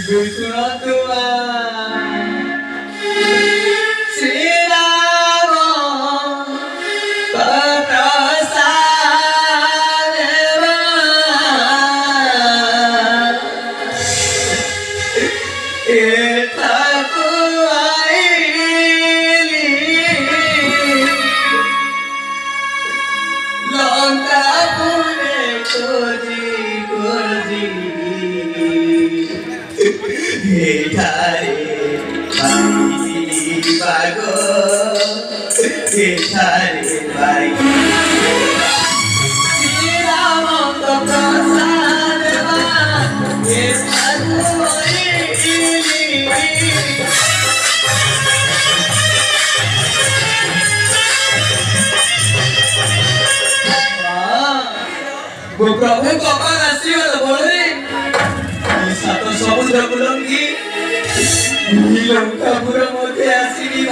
Krishna Tuhan Sri Rama Paprasadeva Itaku aili Lonta pune koji koji Hare Bhai Bago Hare Bhai Sri Rama Prasadeva Itaku Gue Prabhu kapan ngasih atau boleh? Satu samudra belum di Langkah pura mode asli